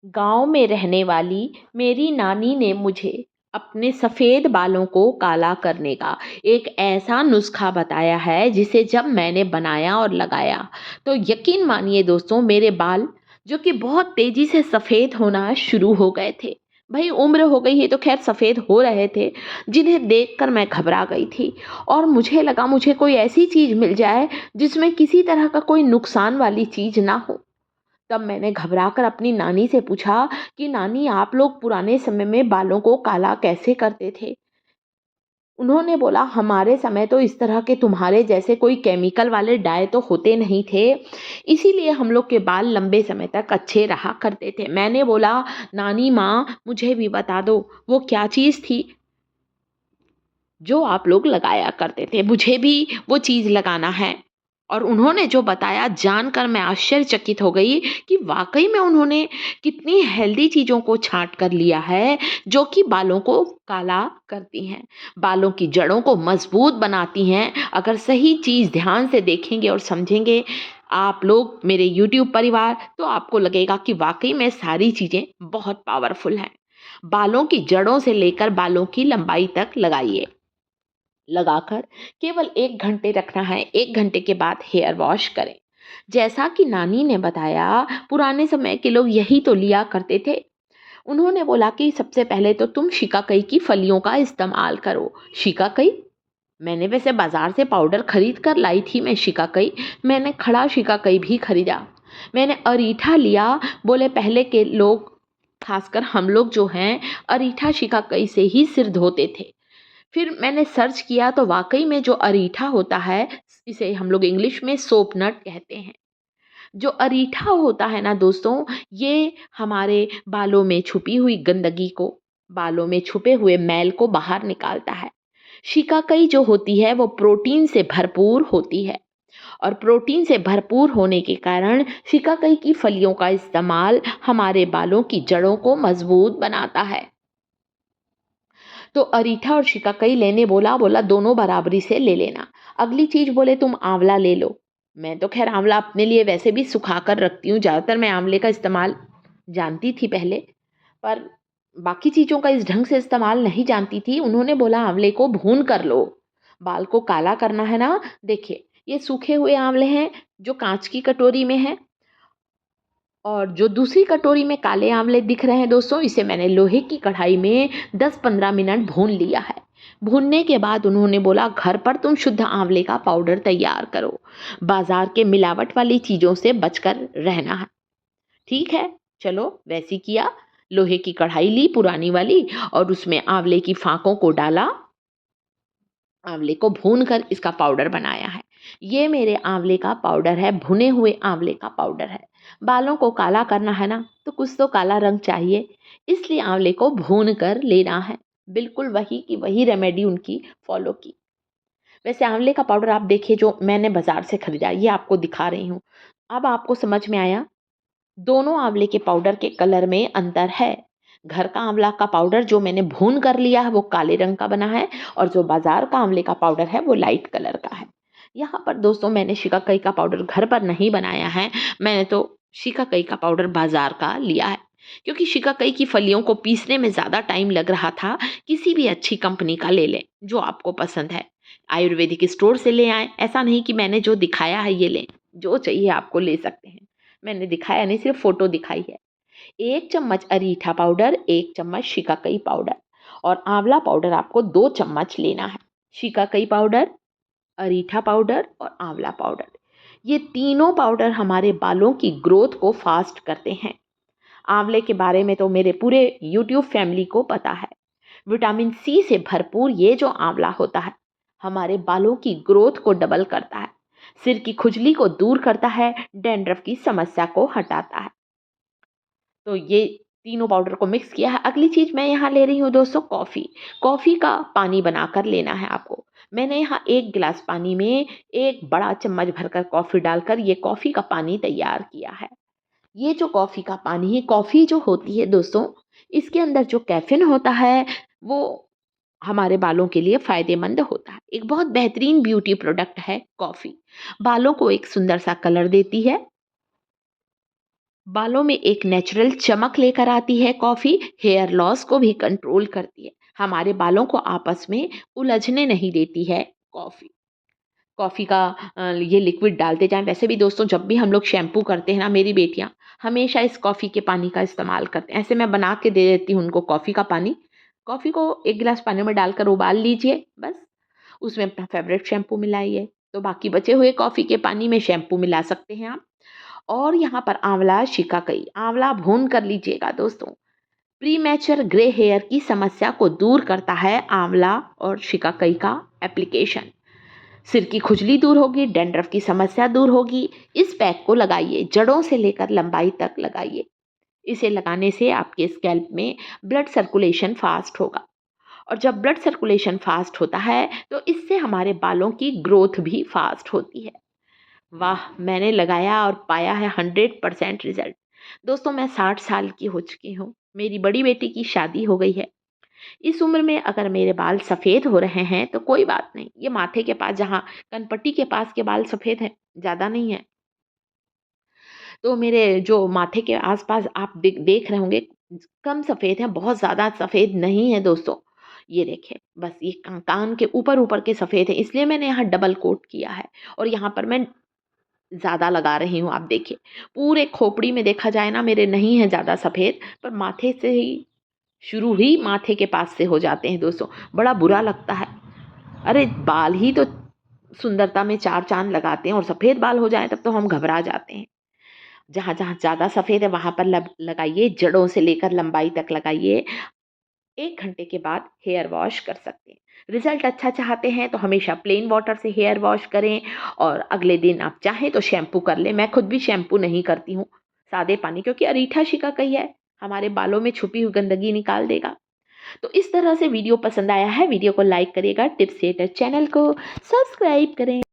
गांव में रहने वाली मेरी नानी ने मुझे अपने सफ़ेद बालों को काला करने का एक ऐसा नुस्खा बताया है जिसे जब मैंने बनाया और लगाया तो यकीन मानिए दोस्तों, मेरे बाल जो कि बहुत तेज़ी से सफ़ेद होना शुरू हो गए थे। भाई उम्र हो गई है तो खैर सफ़ेद हो रहे थे, जिन्हें देखकर मैं घबरा गई थी और मुझे लगा मुझे कोई ऐसी चीज़ मिल जाए जिसमें किसी तरह का कोई नुकसान वाली चीज़ ना हो। तब मैंने घबराकर अपनी नानी से पूछा कि नानी, आप लोग पुराने समय में बालों को काला कैसे करते थे? उन्होंने बोला, हमारे समय तो इस तरह के तुम्हारे जैसे कोई केमिकल वाले डाई तो होते नहीं थे, इसीलिए हम लोग के बाल लंबे समय तक अच्छे रहा करते थे। मैंने बोला, नानी माँ मुझे भी बता दो वो क्या चीज़ थी जो आप लोग लगाया करते थे, मुझे भी वो चीज़ लगाना है। और उन्होंने जो बताया जानकर मैं आश्चर्यचकित हो गई कि वाक़ई में उन्होंने कितनी हेल्दी चीज़ों को छाँट कर लिया है, जो कि बालों को काला करती हैं, बालों की जड़ों को मज़बूत बनाती हैं। अगर सही चीज़ ध्यान से देखेंगे और समझेंगे आप लोग मेरे यूट्यूब परिवार, तो आपको लगेगा कि वाक़ई में सारी चीज़ें बहुत पावरफुल हैं। बालों की जड़ों से लेकर बालों की लंबाई तक लगाइए। लगाकर केवल 1 घंटे रखना है, 1 घंटे के बाद हेयर वॉश करें। जैसा कि नानी ने बताया, पुराने समय के लोग यही तो लिया करते थे। उन्होंने बोला कि सबसे पहले तो तुम शिकाकाई की फलियों का इस्तेमाल करो। शिकाकाई? मैंने वैसे बाज़ार से पाउडर खरीद कर लाई थी मैं शिकाकाई, मैंने खड़ा शिकाकाई भी खरीदा। मैंने अरीठा लिया, बोले पहले के लोग, खासकर हम लोग जो हैं, अरीठा शिकाकाई से ही सिर धोते थे। फिर मैंने सर्च किया तो वाक़ई में जो अरीठा होता है, इसे हम लोग इंग्लिश में सोप नट कहते हैं। जो अरीठा होता है ना दोस्तों, ये हमारे बालों में छुपी हुई गंदगी को, बालों में छुपे हुए मैल को बाहर निकालता है। शिकाकाई जो होती है वो प्रोटीन से भरपूर होती है और प्रोटीन से भरपूर होने के कारण शिकाकाई की फलियों का इस्तेमाल हमारे बालों की जड़ों को मजबूत बनाता है। तो अरीठा और शिकाकाई लेने बोला, बोला दोनों बराबरी से ले लेना। अगली चीज़ बोले तुम आंवला ले लो। मैं तो ख़ैर आंवला अपने लिए वैसे भी सुखा कर रखती हूँ, ज़्यादातर मैं आंवले का इस्तेमाल जानती थी पहले, पर बाकी चीज़ों का इस ढंग से इस्तेमाल नहीं जानती थी। उन्होंने बोला आंवले को भून कर लो, बाल को काला करना है ना। देखिए, ये सूखे हुए आंवले हैं जो काँच की कटोरी में हैं, और जो दूसरी कटोरी में काले आंवले दिख रहे हैं दोस्तों, इसे मैंने लोहे की कढ़ाई में 10-15 मिनट भून लिया है। भूनने के बाद उन्होंने बोला घर पर तुम शुद्ध आंवले का पाउडर तैयार करो, बाजार के मिलावट वाली चीज़ों से बचकर रहना है। ठीक है, चलो वैसी किया। लोहे की कढ़ाई ली पुरानी वाली और उसमें आंवले की फांकों को डाला, आंवले को भून कर इसका पाउडर बनाया है। ये मेरे आंवले का पाउडर है, भुने हुए आंवले का पाउडर है। बालों को काला करना है ना, तो कुछ तो काला रंग चाहिए, इसलिए आंवले को भून कर लेना है। बिल्कुल वही की वही रेमेडी उनकी फॉलो की। वैसे आंवले का पाउडर आप देखिए जो मैंने बाजार से खरीदा, ये आपको दिखा रही हूँ। अब आपको समझ में आया, दोनों आंवले के पाउडर के कलर में अंतर है। घर का आंवला का पाउडर जो मैंने भून कर लिया है वो काले रंग का बना है, और जो बाजार का आंवले का पाउडर है वो लाइट कलर का है। यहाँ पर दोस्तों मैंने शिकाकाई का पाउडर घर पर नहीं बनाया है, मैंने तो शिकाकाई का पाउडर बाजार का लिया है। क्योंकि शिकाकाई की फलियों को पीसने में ज़्यादा टाइम लग रहा था, किसी भी अच्छी कंपनी का ले लें जो आपको पसंद है। आयुर्वेदिक स्टोर से ले आएँ, ऐसा नहीं कि मैंने जो दिखाया है ये लें, जो चाहिए आपको ले सकते हैं। मैंने दिखाया नहीं, सिर्फ फ़ोटो दिखाई है। 1 चम्मच अरीठा पाउडर, 1 चम्मच शिकाकाई पाउडर और आंवला पाउडर आपको 2 चम्मच लेना है। शिकाकाई पाउडर, अरीठा पाउडर और आंवला पाउडर, ये तीनों पाउडर हमारे बालों की ग्रोथ को फास्ट करते हैं। आंवले के बारे में तो मेरे पूरे यूट्यूब फैमिली को पता है। विटामिन सी से भरपूर ये जो आंवला होता है, हमारे बालों की ग्रोथ को डबल करता है, सिर की खुजली को दूर करता है, डैंड्रफ की समस्या को हटाता है। तो ये तीनों पाउडर को मिक्स किया है। अगली चीज़ मैं यहाँ ले रही हूँ दोस्तों कॉफ़ी। कॉफ़ी का पानी बनाकर लेना है आपको। मैंने यहाँ 1 गिलास पानी में 1 बड़ा चम्मच भरकर कॉफ़ी डालकर ये कॉफ़ी का पानी तैयार किया है। ये जो कॉफ़ी का पानी है, कॉफ़ी जो होती है दोस्तों, इसके अंदर जो कैफ़ीन होता है, वो हमारे बालों के लिए फ़ायदेमंद होता है। एक बहुत बेहतरीन ब्यूटी प्रोडक्ट है कॉफ़ी। बालों को एक सुंदर सा कलर देती है, बालों में एक नेचुरल चमक लेकर आती है कॉफ़ी, हेयर लॉस को भी कंट्रोल करती है। हमारे बालों को आपस में उलझने नहीं देती है कॉफ़ी। कॉफ़ी का ये लिक्विड डालते जाएँ। वैसे भी दोस्तों जब भी हम लोग शैम्पू करते हैं ना, मेरी बेटियाँ हमेशा इस कॉफ़ी के पानी का इस्तेमाल करते हैं। ऐसे मैं बना के दे देती हूँ उनको कॉफ़ी का पानी। कॉफ़ी को 1 गिलास पानी में डालकर उबाल लीजिए बस। उसमें अपना फ़ेवरेट शैम्पू मिलाइए। तो बाकी बचे हुए कॉफ़ी के पानी में शैम्पू मिला सकते हैं आप। और यहाँ पर आंवला, शिकाकाई, आंवला भून कर लीजिएगा दोस्तों। प्रीमैच्योर ग्रे हेयर की समस्या को दूर करता है आंवला और शिकाकाई का एप्लीकेशन। सिर की खुजली दूर होगी, डैंड्रफ की समस्या दूर होगी। इस पैक को लगाइए, जड़ों से लेकर लंबाई तक लगाइए। इसे लगाने से आपके स्कैल्प में ब्लड सर्कुलेशन फास्ट होगा और जब ब्लड सर्कुलेशन फास्ट होता है तो इससे हमारे बालों की ग्रोथ भी फास्ट होती है। वाह! मैंने लगाया और पाया है 100% रिजल्ट। दोस्तों मैं 60 साल की हो चुकी हूँ। मेरी बड़ी बेटी की शादी हो गई है। इस उम्र में अगर मेरे बाल सफ़ेद हो रहे हैं तो कोई बात नहीं। ये माथे के पास जहाँ कनपट्टी के पास के बाल सफ़ेद हैं, ज़्यादा नहीं है। तो मेरे जो माथे के आस-पास आप देख रहे होंगे कम सफ़ेद हैं, बहुत ज़्यादा सफ़ेद नहीं है दोस्तों। ये देखिए, बस ये कान के ऊपर-ऊपर के सफ़ेद है इसलिए मैंने यहाँ डबल कोट किया है और यहाँ पर मैं ज़्यादा लगा रही हूँ आप देखिए। पूरे खोपड़ी में देखा जाए ना मेरे नहीं है ज़्यादा सफ़ेद, पर माथे से ही शुरू ही माथे के पास से हो जाते हैं दोस्तों, बड़ा बुरा लगता है। अरे! बाल ही तो सुंदरता में 4 चाँद लगाते हैं और सफ़ेद बाल हो जाएँ तब तो हम घबरा जाते हैं। जहाँ-जहाँ ज़्यादा सफ़ेद है वहाँ पर लब लगाइए, जड़ों से लेकर लंबाई तक लगाइए। 1 घंटे के बाद हेयर वॉश कर सकते हैं। रिज़ल्ट अच्छा चाहते हैं तो हमेशा प्लेन वाटर से हेयर वॉश करें और अगले दिन आप चाहें तो शैम्पू कर लें। मैं खुद भी शैम्पू नहीं करती हूँ, सादे पानी क्योंकि अरीठा शिकाकाई है, हमारे बालों में छुपी हुई गंदगी निकाल देगा। तो इस तरह से वीडियो पसंद आया है, वीडियो को लाइक करिएगा, टिप्स थिएटर चैनल को सब्सक्राइब करें।